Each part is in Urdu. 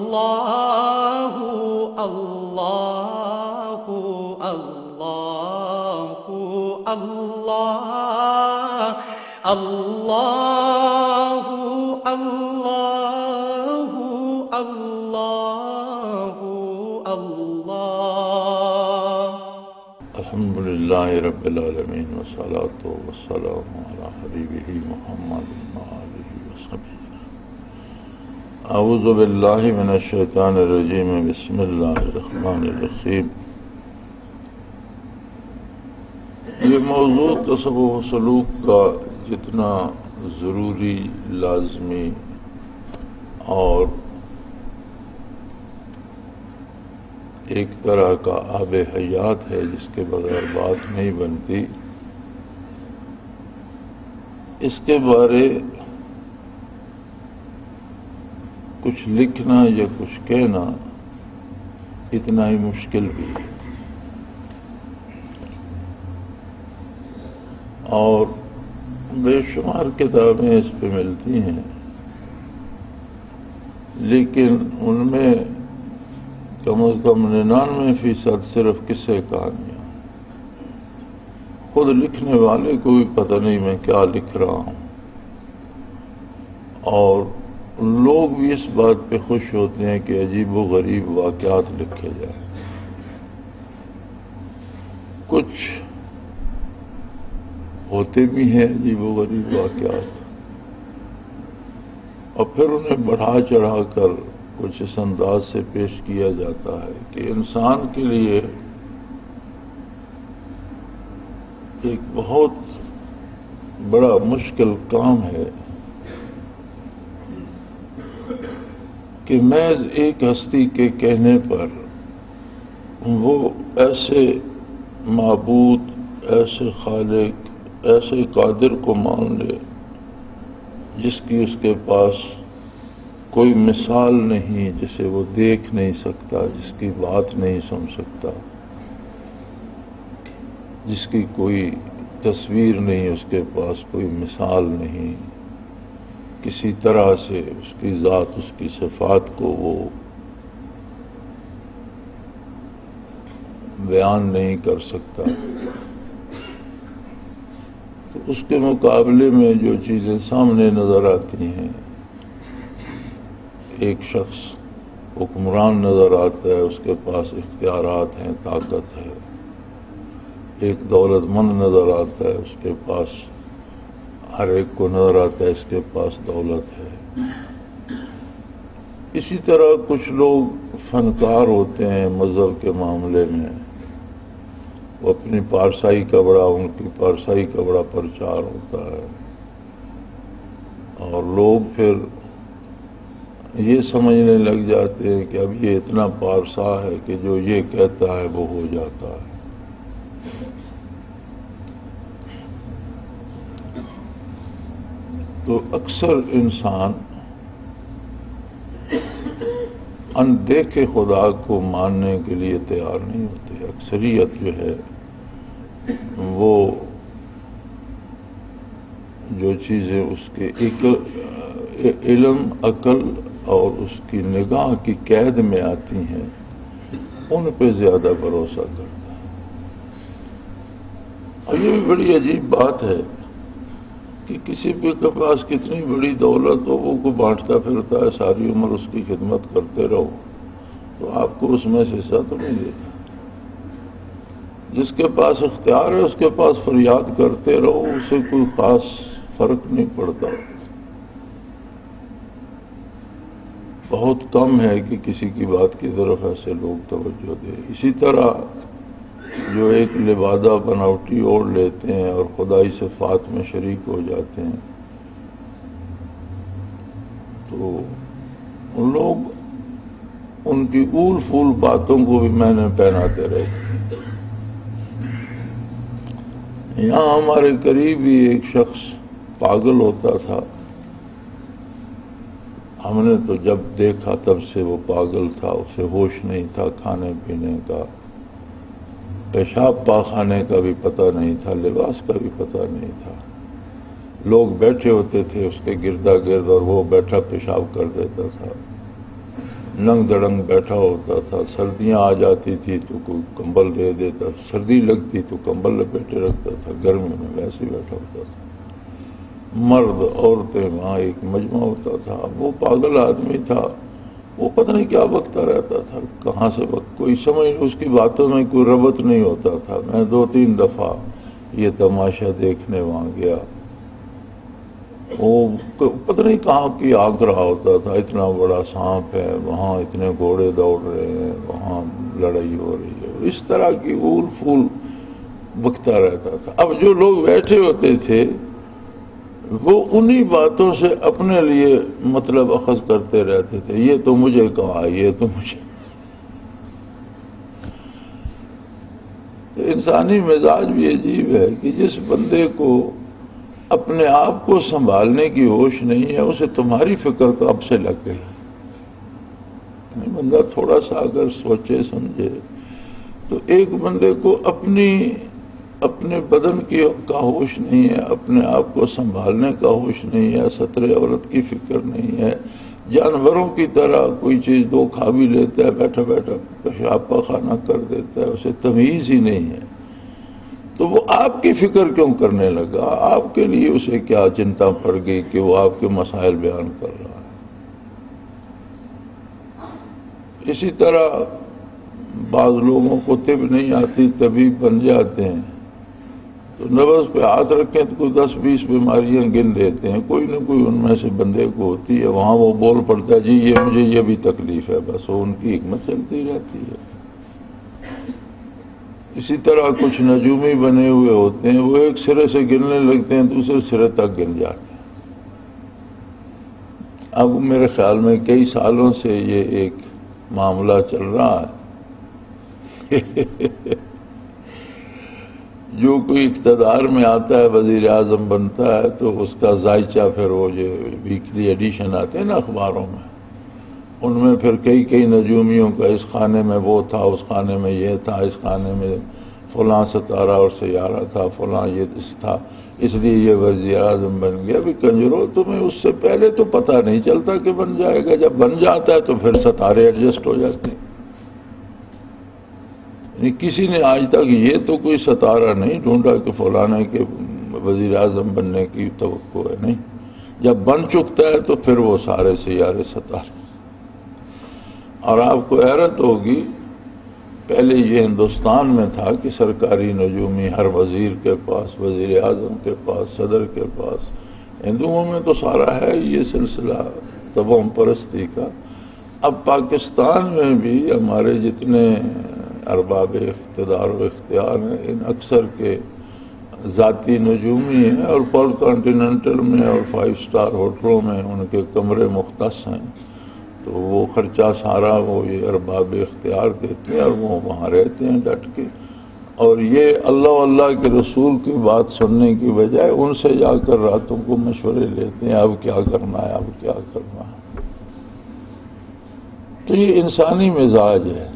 اللہ اللہ اللہ اللہ اللہ اللہ اللہ اللہ۔ الحمدللہ رب العالمین والصلاة والسلام علی حبیبہ محمد وآلہ وصحبہ۔ اعوذ باللہ من الشیطان الرجیم، بسم اللہ الرحمن الرحیم۔ یہ موضوع تصوف و سلوک کا جتنا ضروری، لازمی اور ایک طرح کا آب حیات ہے جس کے بغیر بات نہیں بنتی، اس کے بارے کچھ لکھنا یا کچھ کہنا اتنا ہی مشکل بھی ہے، اور بے شمار کتابیں اس پہ ملتی ہیں، لیکن ان میں کم از کم 99% صرف قصے کہانیاں، خود لکھنے والے کو بھی پتہ نہیں میں کیا لکھ رہا ہوں، اور لوگ بھی اس بات پہ خوش ہوتے ہیں کہ عجیب و غریب واقعات لکھے جائیں۔ کچھ ہوتے بھی ہیں عجیب و غریب واقعات، اور پھر انہیں بڑھا چڑھا کر کچھ اس انداز سے پیش کیا جاتا ہے کہ انسان کے لیے ایک بہت بڑا مشکل کام ہے کہ محض ایک ہستی کے کہنے پر وہ ایسے معبود، ایسے خالق، ایسے قادر کو مان لے جس کی اس کے پاس کوئی مثال نہیں، جسے وہ دیکھ نہیں سکتا، جس کی بات نہیں سن سکتا، جس کی کوئی تصویر نہیں، اس کے پاس کوئی مثال نہیں، کسی طرح سے اس کی ذات، اس کی صفات کو وہ بیان نہیں کر سکتا، تو اس کے مقابلے میں جو چیزیں سامنے نظر آتی ہیں، ایک شخص حکمران نظر آتا ہے، اس کے پاس اختیارات ہیں، طاقت ہے، ایک دولت مند نظر آتا ہے، اس کے پاس ہر ایک کو نظر آتا ہے اس کے پاس دولت ہے۔ اسی طرح کچھ لوگ فنکار ہوتے ہیں مذہب کے معاملے میں، وہ اپنی پارسائی کا بڑا، ان کی پارسائی کا بڑا پرچار ہوتا ہے، اور لوگ پھر یہ سمجھنے لگ جاتے ہیں کہ اب یہ اتنا پارسا ہے کہ جو یہ کہتا ہے وہ ہو جاتا ہے۔ تو اکثر انسان اندیکھے خدا کو ماننے کے لیے تیار نہیں ہوتے۔ اکثریت جو ہے وہ جو چیزیں اس کے علم، عقل اور اس کی نگاہ کی قید میں آتی ہیں ان پہ زیادہ بھروسہ کرتا ہے۔ اور یہ بھی بڑی عجیب بات ہے کہ کسی کے پاس کتنی بڑی دولت ہو، وہ کو بانٹتا پھرتا ہے، ساری عمر اس کی خدمت کرتے رہو، تو آپ کو اس میں سے حصہ تو نہیں دیتا۔ جس کے پاس اختیار ہے اس کے پاس فریاد کرتے رہو، اسے کوئی خاص فرق نہیں پڑتا۔ بہت کم ہے کہ کسی کی بات کی طرف ایسے لوگ توجہ دیں۔ اسی طرح جو ایک لبادہ بناوٹی اوڑھ لیتے ہیں اور خدائی صفات میں شریک ہو جاتے ہیں، تو ان لوگ ان کی اول فول باتوں کو بھی میں نے پہناتے رہتے۔ یہاں ہمارے قریب ہی ایک شخص پاگل ہوتا تھا، ہم نے تو جب دیکھا تب سے وہ پاگل تھا، اسے ہوش نہیں تھا، کھانے پینے کا، پیشاب پاخانے کا بھی پتہ نہیں تھا، لباس کا بھی پتہ نہیں تھا۔ لوگ بیٹھے ہوتے تھے اس کے گردا گرد اور وہ بیٹھا پیشاب کر دیتا تھا۔ ننگ دڑنگ بیٹھا ہوتا تھا، سردیاں آ جاتی تھی تو کوئی کمبل دے دیتا، سردی لگتی تو کمبل لپیٹے رکھتا تھا، گرمی میں ویسے ہی بیٹھا ہوتا تھا۔ مرد عورتیں وہاں ایک مجمع ہوتا تھا۔ وہ پاگل آدمی تھا، وہ پتہ نہیں کیا بکتا رہتا تھا، کہاں سے کوئی سمجھ، اس کی باتوں میں کوئی ربط نہیں ہوتا تھا۔ میں 2-3 دفعہ یہ تماشا دیکھنے وہاں گیا، وہ پتہ نہیں کہاں کی آنکھ رہا ہوتا تھا، اتنا بڑا سانپ ہے وہاں، اتنے گھوڑے دوڑ رہے ہیں وہاں، لڑائی ہو رہی ہے، اس طرح کی اول پھول بکتا رہتا تھا۔ اب جو لوگ بیٹھے ہوتے تھے وہ انہی باتوں سے اپنے لیے مطلب اخذ کرتے رہتے تھے، یہ تو مجھے کہا، یہ تو مجھے۔ انسانی مزاج بھی عجیب ہے کہ جس بندے کو اپنے آپ کو سنبھالنے کی ہوش نہیں ہے، اسے تمہاری فکر کب سے لگ گئی؟ بندہ تھوڑا سا اگر سوچے سمجھے تو ایک بندے کو اپنے بدن کا ہوش نہیں ہے، اپنے آپ کو سنبھالنے کا ہوش نہیں ہے، ستر عورت کی فکر نہیں ہے، جانوروں کی طرح کوئی چیز دو کھا بھی لیتا ہے، بیٹھا بیٹھا پیشاب پاخانہ کر دیتا ہے، اسے تمیز ہی نہیں ہے، تو وہ آپ کی فکر کیوں کرنے لگا؟ آپ کے لیے اسے کیا چنتا پڑ گئی کہ وہ آپ کے مسائل بیان کر رہا ہے؟ اسی طرح بعض لوگوں کو طب نہیں آتی، طبیب بن جاتے ہیں، تو نبض پہ ہاتھ رکھیں تو کوئی 10-20 بیماریاں گن لیتے ہیں، کوئی نہ کوئی ان میں سے بندے کو ہوتی ہے، وہاں وہ بول پڑتا ہے جی یہ مجھے یہ بھی تکلیف ہے، بس وہ ان کی حکمت چلتی رہتی ہے۔ اسی طرح کچھ نجومی بنے ہوئے ہوتے ہیں، وہ ایک سرے سے گننے لگتے ہیں، دوسرے سرے تک گن جاتے ہیں۔ اب میرے خیال میں کئی سالوں سے یہ ایک معاملہ چل رہا ہے جو کوئی اقتدار میں آتا ہے، وزیر اعظم بنتا ہے، تو اس کا ذائچہ پھر وہ جو ویکلی ایڈیشن آتے ہیں نا اخباروں میں، ان میں پھر کئی نجومیوں کا اس خانے میں وہ تھا، اس خانے میں یہ تھا، اس خانے میں فلاں ستارہ اور سیارہ تھا، فلاں یہ تھا، اس لیے یہ وزیر اعظم بن گیا۔ بھی کنجرو، تمہیں اس سے پہلے تو پتہ نہیں چلتا کہ بن جائے گا، جب بن جاتا ہے تو پھر ستارے ایڈجسٹ ہو جاتے ہیں۔ یعنی کسی نے آج تک یہ تو کوئی ستارہ نہیں ڈھونڈا کہ فلانے کے وزیر اعظم بننے کی توقع ہے، نہیں، جب بن چکتا ہے تو پھر وہ سارے سیارے ستارے۔ اور آپ کو حیرت ہوگی، پہلے یہ ہندوستان میں تھا کہ سرکاری نجومی ہر وزیر کے پاس، وزیر اعظم کے پاس، صدر کے پاس، ہندوؤں میں تو سارا ہے یہ سلسلہ توہم پرستی کا۔ اب پاکستان میں بھی ہمارے جتنے ارباب اقتدار و اختیار ہیں، ان اکثر کے ذاتی نجومی ہیں، اور پول کانٹیننٹل میں اور 5 سٹار ہوٹلوں میں ان کے کمرے مختص ہیں، تو وہ خرچہ سارا وہ یہ ارباب اختیار دیتے ہیں اور وہ وہاں رہتے ہیں ڈٹ کے، اور یہ اللہ کے رسول کی بات سننے کی بجائے ان سے جا کر راتوں کو مشورے لیتے ہیں، اب کیا کرنا ہے، اب کیا کرنا ہے۔ تو یہ انسانی مزاج ہے،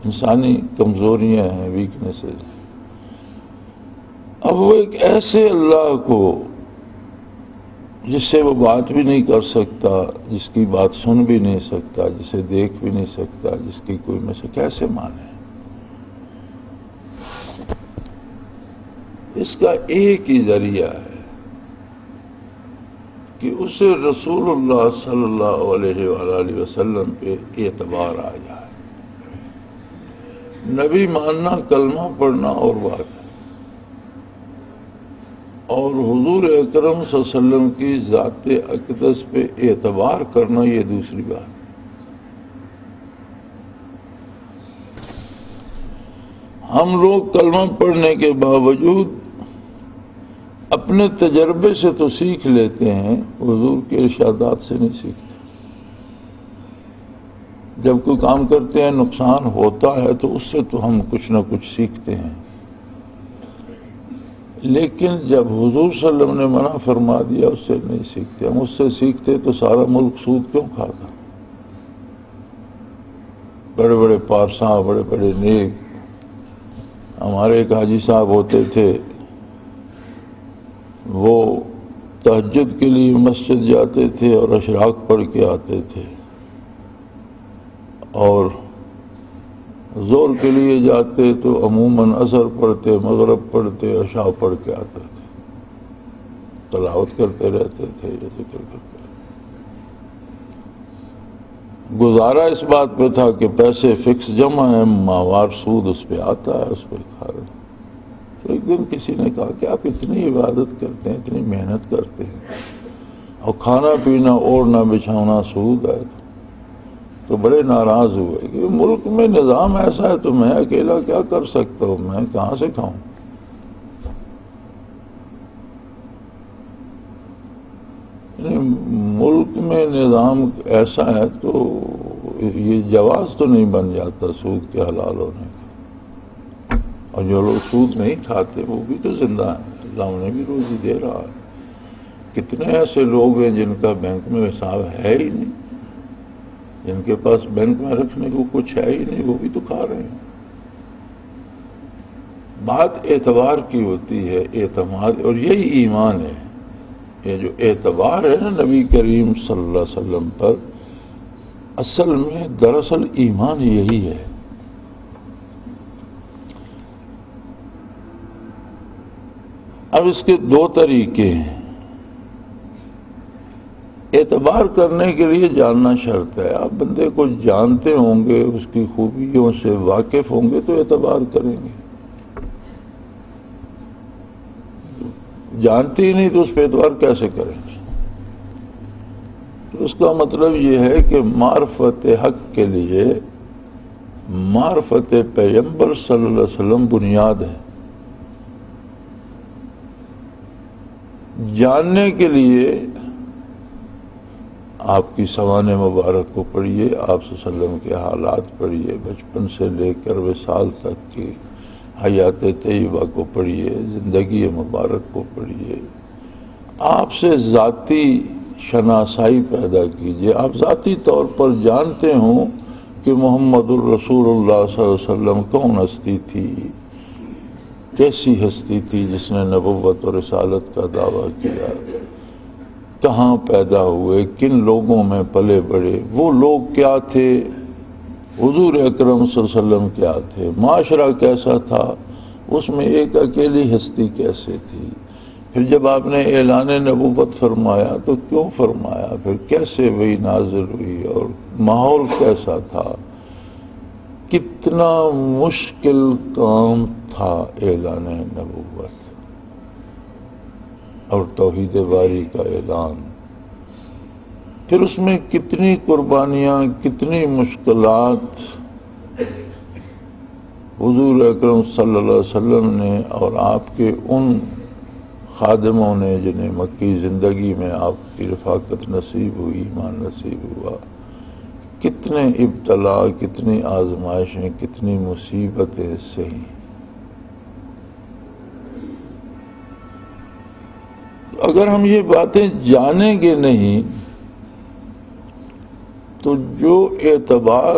انسانی کمزوریاں ہیں، ویکنیسز۔ اب وہ ایک ایسے اللہ کو جس سے وہ بات بھی نہیں کر سکتا، جس کی بات سن بھی نہیں سکتا، جسے دیکھ بھی نہیں سکتا، جس کی کوئی میں سے کیسے مانے؟ اس کا ایک ہی ذریعہ ہے کہ اسے رسول اللہ صلی اللہ علیہ وآلہ وسلم پہ اعتبار آ جائے۔ نبی ماننا، کلمہ پڑھنا اور بات ہے، اور حضور اکرم صلی اللہ علیہ وسلم کی ذات اقدس پہ اعتبار کرنا یہ دوسری بات ہے۔ ہم لوگ کلمہ پڑھنے کے باوجود اپنے تجربے سے تو سیکھ لیتے ہیں، حضور کے ارشادات سے نہیں سیکھتے۔ جب کوئی کام کرتے ہیں نقصان ہوتا ہے تو اس سے تو ہم کچھ نہ کچھ سیکھتے ہیں، لیکن جب حضور صلی اللہ علیہ وسلم نے منع فرما دیا اس سے نہیں سیکھتے۔ ہم اس سے سیکھتے تو سارا ملک سود کیوں کھاتا؟ بڑے بڑے پارساں، بڑے بڑے نیک، ہمارے ایک حاجی صاحب ہوتے تھے، وہ تہجد کے لیے مسجد جاتے تھے اور اشراق پڑھ کے آتے تھے، اور زور کے لیے جاتے تو عموماً عصر پڑھتے، مغرب پڑھتے، عشاء پڑھ کے آتے تھے، تلاوت کرتے رہتے تھے، یہ ذکر کرتے رہتے۔ گزارا اس بات پہ تھا کہ پیسے فکس جمع ہیں، ماہوار سود اس پہ آتا ہے، اس پہ کھا رہے ہیں۔ تو ایک دن کسی نے کہا کہ آپ اتنی عبادت کرتے ہیں، اتنی محنت کرتے ہیں، اور کھانا پینا اوڑھنا بچھانا سود ہے، تو بڑے ناراض ہوئے کہ ملک میں نظام ایسا ہے تو میں اکیلا کیا کر سکتا ہوں، میں کہاں سے کھاؤں؟ ملک میں نظام ایسا ہے تو یہ جواز تو نہیں بن جاتا سود کے حلال ہونے کا، اور جو لوگ سود نہیں کھاتے وہ بھی تو زندہ ہیں، اللہ انہیں بھی روزی دے رہا ہے۔ کتنے ایسے لوگ ہیں جن کا بینک میں حساب ہے ہی نہیں، جن کے پاس بینک میں رکھنے کو کچھ ہے ہی نہیں، وہ بھی تو کھا رہے ہیں۔ بات اعتبار کی ہوتی ہے، اعتماد، اور یہی ایمان ہے۔ یہ جو اعتبار ہے نا نبی کریم صلی اللہ علیہ وسلم پر، اصل میں دراصل ایمان یہی ہے۔ اب اس کے دو طریقے ہیں۔ اعتبار کرنے کے لیے جاننا شرط ہے، آپ بندے کو جانتے ہوں گے، اس کی خوبیوں سے واقف ہوں گے تو اعتبار کریں گے، جانتے ہی نہیں تو اس پہ اعتبار کیسے کریں گے؟ تو اس کا مطلب یہ ہے کہ معرفت حق کے لیے معرفت پیغمبر صلی اللہ علیہ وسلم بنیاد ہے۔ جاننے کے لیے آپ کی سوانح مبارک کو پڑھیے، آپ صلی اللہ علیہ وسلم کے حالات پڑھیے، بچپن سے لے کر وصال تک کی حیات طیبہ کو پڑھیے، زندگی مبارک کو پڑھیے، آپ سے ذاتی شناسائی پیدا کیجیے، آپ ذاتی طور پر جانتے ہوں کہ محمد الرسول اللہ صلی اللہ علیہ وسلم کون ہستی تھی، کیسی ہستی تھی جس نے نبوت اور رسالت کا دعویٰ کیا، کہاں پیدا ہوئے، کن لوگوں میں پلے بڑھے، وہ لوگ کیا تھے، حضور اکرم صلی اللہ علیہ وسلم کیا تھے، معاشرہ کیسا تھا، اس میں ایک اکیلی ہستی کیسے تھی، پھر جب آپ نے اعلان نبوت فرمایا تو کیوں فرمایا، پھر کیسے وہی نازل ہوئی، اور ماحول کیسا تھا، کتنا مشکل کام تھا اعلان نبوت اور توحید باری کا اعلان، پھر اس میں کتنی قربانیاں، کتنی مشکلات حضور اکرم صلی اللہ علیہ وسلم نے اور آپ کے ان خادموں نے جنہیں مکی زندگی میں آپ کی رفاقت نصیب ہوئی، ایمان نصیب ہوا، کتنے ابتلا، کتنی آزمائشیں، کتنی مصیبتیں سہی۔ اگر ہم یہ باتیں جانیں گے نہیں تو جو اعتبار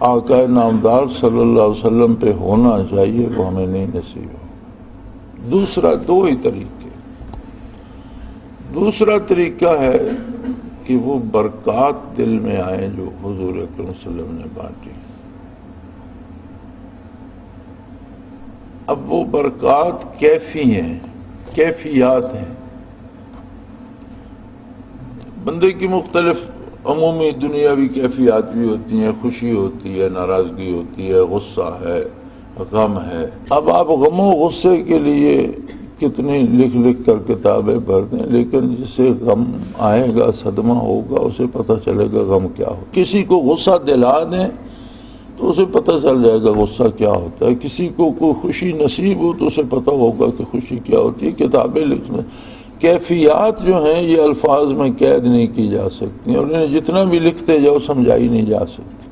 آقا نامدار صلی اللہ علیہ وسلم پہ ہونا چاہیے وہ ہمیں نہیں نصیب ہو۔ دوسرا دو ہی طریقے، دوسرا طریقہ ہے کہ وہ برکات دل میں آئیں جو حضور اکرم صلی اللہ علیہ وسلم نے بانٹی۔ اب وہ برکات کیفی ہیں، کیفیات ہیں، بندے کی مختلف عمومی دنیاوی کیفیات بھی ہوتی ہیں، خوشی ہوتی ہے، ناراضگی ہوتی ہے، غصہ ہے، غم ہے۔ اب آپ غم و غصے کے لیے کتنی لکھ لکھ کر کتابیں پڑھ دیں، لیکن جسے غم آئے گا، صدمہ ہوگا، اسے پتہ چلے گا غم کیا ہو۔ کسی کو غصہ دلا دیں تو اسے پتہ چل جائے گا غصہ کیا ہوتا ہے، کسی کو کوئی خوشی نصیب ہو تو اسے پتہ ہوگا کہ خوشی کیا ہوتی ہے۔ کتابیں لکھنے، کیفیات جو ہیں یہ الفاظ میں قید نہیں کی جا سکتی، اور انہیں جتنا بھی لکھتے جاؤ سمجھائی نہیں جا سکتی۔